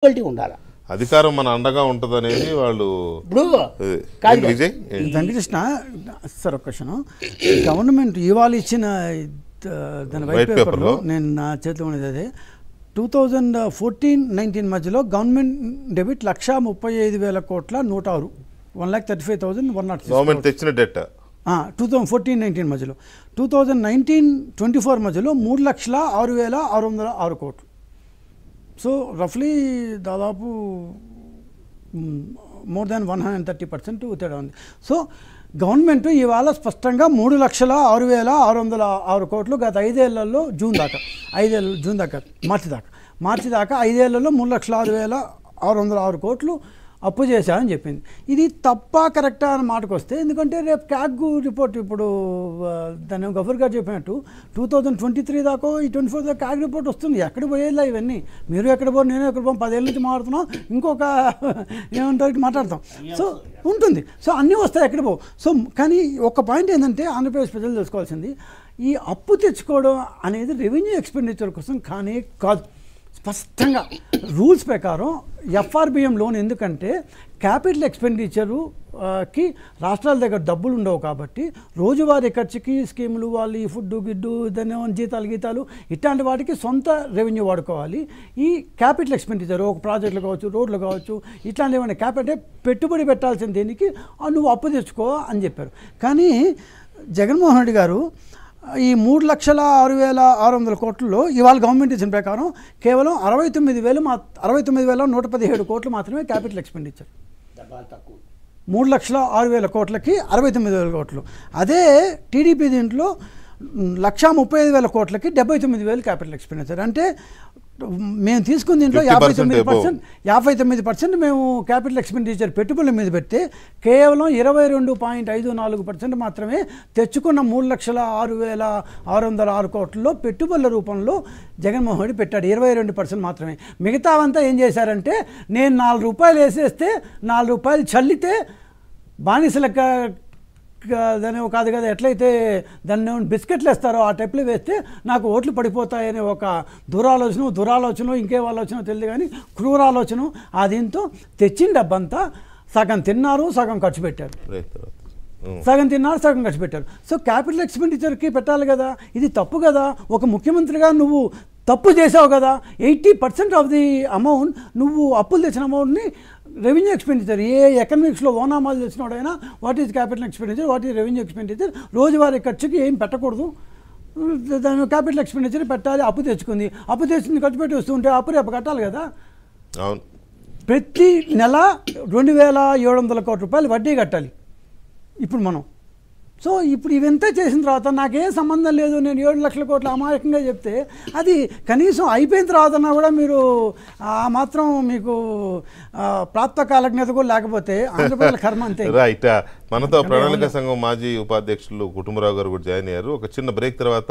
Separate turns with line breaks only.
Quality ఉండాలి.
అధికారం మన అండగా ఉంటుందనేది వాళ్ళు
ఇప్పుడు
విజయ్
వెంకటకృష్ణ సార్ ఒక క్వశ్చన్. గవర్నమెంట్ ఇవాళ ఇచ్చిన దాని వైట్ పేపర్లో నేను నా చేతిలో ఉన్నది అదే 2014-19 మధ్యలో గవర్నమెంట్ డెబిట్ 1,35,000 కోట్ల 106 1,35,106
గవర్నమెంట్ తెచ్చిన డెట్
2014-19 మధ్యలో 2019-24 మధ్యలో 3,06,606 కోట్లు. సో రఫ్లీ దాదాపు మోర్ దాన్ 130% తేడా ఉంది. సో గవర్నమెంట్ ఇవాళ స్పష్టంగా 3,06,606 కోట్లు గత 5 ఏళ్లలో మార్చి దాకా 5 ఏళ్లలో 3,06,606 కోట్లు అప్పు చేశారని చెప్పింది. ఇది తప్ప కరెక్టా అని మాటకు వస్తే, ఎందుకంటే రేపు క్యాగ్ రిపోర్ట్ ఇప్పుడు దాన్ని గఫూర్ గారు చెప్పినట్టు 2023 దాకా ఈ 24 దాకా క్యాగ్ రిపోర్ట్ వస్తుంది. ఎక్కడ పోయేలా ఇవన్నీ, మీరు ఎక్కడ పోరు నేను ఎక్కడ పోను, 10 ఏళ్ళ నుంచి మాట్లాడుతున్నాం, ఇంకొక ఏమంటారు మాట్లాడతాం. సో ఉంటుంది. సో అన్నీ వస్తాయి, ఎక్కడ పోవు. సో కానీ ఒక పాయింట్ ఏంటంటే ఆంధ్రప్రదేశ్ ప్రజలు తెలుసుకోవాల్సింది, ఈ అప్పు తెచ్చుకోవడం అనేది రెవెన్యూ ఎక్స్పెండిచర్ కోసం కానీ కాదు. స్పష్టంగా రూల్స్ ప్రకారం ఎఫ్ఆర్బిఎం లోన్, ఎందుకంటే క్యాపిటల్ ఎక్స్పెండిచరుకి రాష్ట్రాల దగ్గర డబ్బులు ఉండవు కాబట్టి రోజువారీ ఖర్చుకి స్కీములు, వాళ్ళు ఈ ఫుడ్ గిడ్డు దాని జీతాలు ఇట్లాంటి వాటికి సొంత రెవెన్యూ వాడుకోవాలి. ఈ క్యాపిటల్ ఎక్స్పెండిచర్ ఒక ప్రాజెక్టులు కావచ్చు, రోడ్లు కావచ్చు, ఇట్లాంటి ఏమైనా క్యాపిటల్ పెట్టుబడి పెట్టాల్సిన దీనికి నువ్వు అప్పు తెచ్చుకో అని చెప్పారు. కానీ జగన్మోహన్ రెడ్డి గారు ఈ 3,06,600 కోట్లలో ఇవాళ గవర్నమెంట్ ఇచ్చిన ప్రకారం కేవలం 69,117 కోట్లు మాత్రమే క్యాపిటల్ ఎక్స్పెండిచర్. 3,06,000 కోట్లకి 69,000 కోట్లు. అదే టీడీపీ దీంట్లో 1,35,000 కోట్లకి 79,000 క్యాపిటల్ ఎక్స్పెండిచర్. అంటే మేము తీసుకున్న దీంట్లో 59% మేము క్యాపిటల్ ఎక్స్పెండిచర్ పెట్టుబడుల మీద పెడితే కేవలం 22.54% మాత్రమే తెచ్చుకున్న 3,06,606 కోట్లలో పెట్టుబడుల రూపంలో జగన్మోహన్ రెడ్డి పెట్టాడు. 22% మాత్రమే. మిగతావంతా ఏం చేశారంటే, నేను 4 రూపాయలు వేసేస్తే 4 రూపాయలు చల్లితే బానిసలక దాని కాదు కదా, ఎట్లయితే దాన్ని బిస్కెట్లు వేస్తారో ఆ టైప్లో వేస్తే నాకు ఓట్లు పడిపోతాయనే ఒక దురాలోచన ఇంకేం ఆలోచన తెలియదు, కానీ క్రూరాలోచన. ఆ దీంతో తెచ్చిన డబ్బంతా సగం తిన్నారు, సగం ఖర్చు పెట్టారు. సో క్యాపిటల్ ఎక్స్పెండిచర్కి పెట్టాలి కదా, ఇది తప్పు కదా. ఒక ముఖ్యమంత్రిగా నువ్వు తప్పు చేసావు కదా. 80% ఆఫ్ ది అమౌంట్, నువ్వు అప్పులు తెచ్చిన అమౌంట్ని రెవెన్యూ ఎక్స్పెండిచర్, ఏ ఎకనామిక్స్లో ఓనామాలు తెచ్చినోడైనా what is capital expenditure, what is revenue expenditure, రోజువారీ ఖర్చుకి ఏం పెట్టకూడదు, దాని క్యాపిటల్ ఎక్స్పెండిచర్ పెట్టాలి. అప్పు తెచ్చుకుంది ఖర్చు పెట్టి వస్తుంటే అప్పు రేపు కట్టాలి కదా. ప్రతి నెల 2,700 కోట్ల రూపాయలు వడ్డీ కట్టాలి ఇప్పుడు మనం. సో ఇప్పుడు ఇవంతా చేసిన తర్వాత నాకేం సంబంధం లేదు, నేను 7 లక్షల కోట్ల అమాయకంగా చెప్తే, అది కనీసం అయిపోయిన తర్వాతన్నా కూడా మీరు ఆ మాత్రం మీకు ప్రాప్తకాలజ్ఞత కూడా లేకపోతే ఆంధ్రప్రదేశ్ కర్మ అంతే.
రైట్. మనతో ప్రణాళిక సంఘం మాజీ ఉపాధ్యక్షులు కుటుంబరావు గారు కూడా జాయిన్ అయ్యారు. ఒక చిన్న బ్రేక్ తర్వాత